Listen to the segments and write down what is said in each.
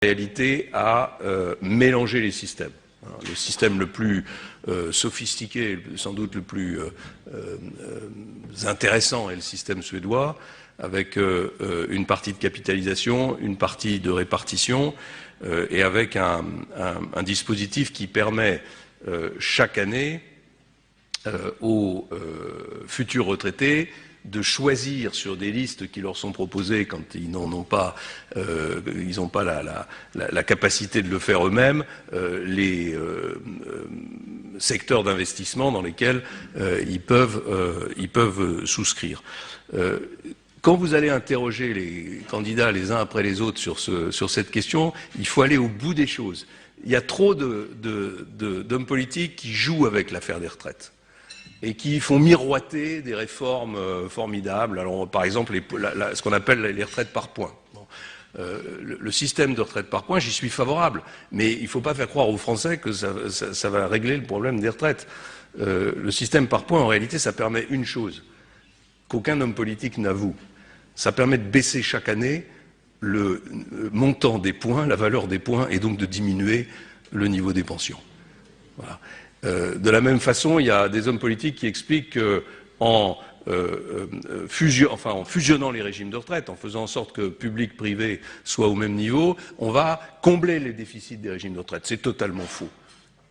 réalité à mélanger les systèmes. Le système le plus sophistiqué, sans doute le plus intéressant est le système suédois, avec une partie de capitalisation, une partie de répartition, et avec un dispositif qui permet chaque année aux futurs retraités de choisir sur des listes qui leur sont proposées quand ils n'en ont pas, ils n'ont pas la capacité de le faire eux-mêmes, les secteurs d'investissement dans lesquels ils peuvent souscrire. Quand vous allez interroger les candidats les uns après les autres sur cette question, il faut aller au bout des choses. Il y a trop d'hommes politiques qui jouent avec l'affaire des retraites et qui font miroiter des réformes formidables. Alors, par exemple, ce qu'on appelle les retraites par points. Bon. Le système de retraite par points, j'y suis favorable, mais il ne faut pas faire croire aux Français que ça va régler le problème des retraites. Le système par points, en réalité, ça permet une chose qu'aucun homme politique n'avoue. Ça permet de baisser chaque année le montant des points, la valeur des points, et donc de diminuer le niveau des pensions. Voilà. De la même façon, il y a des hommes politiques qui expliquent qu'en fusionnant les régimes de retraite, en faisant en sorte que public, privé soient au même niveau, on va combler les déficits des régimes de retraite. C'est totalement faux.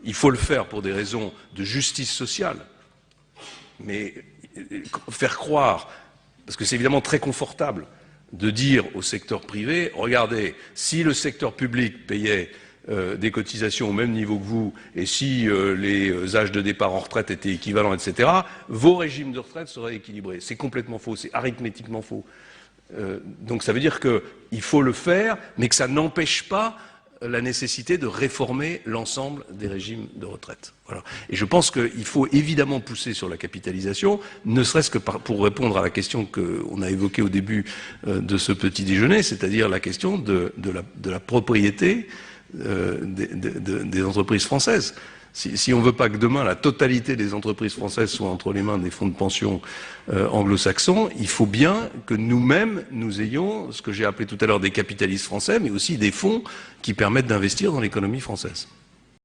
Il faut le faire pour des raisons de justice sociale, mais faire croire, parce que c'est évidemment très confortable de dire au secteur privé, regardez, si le secteur public payait des cotisations au même niveau que vous, et si les âges de départ en retraite étaient équivalents, etc., vos régimes de retraite seraient équilibrés. C'est complètement faux, c'est arithmétiquement faux. Donc ça veut dire qu'il faut le faire, mais que ça n'empêche pas la nécessité de réformer l'ensemble des régimes de retraite. Voilà. Et je pense qu'il faut évidemment pousser sur la capitalisation, ne serait-ce que pour répondre à la question qu'on a évoquée au début de ce petit déjeuner, c'est-à-dire la question de la propriété des entreprises françaises. Si on ne veut pas que demain la totalité des entreprises françaises soient entre les mains des fonds de pension anglo-saxons, il faut bien que nous-mêmes, nous ayons ce que j'ai appelé tout à l'heure des capitalistes français, mais aussi des fonds qui permettent d'investir dans l'économie française.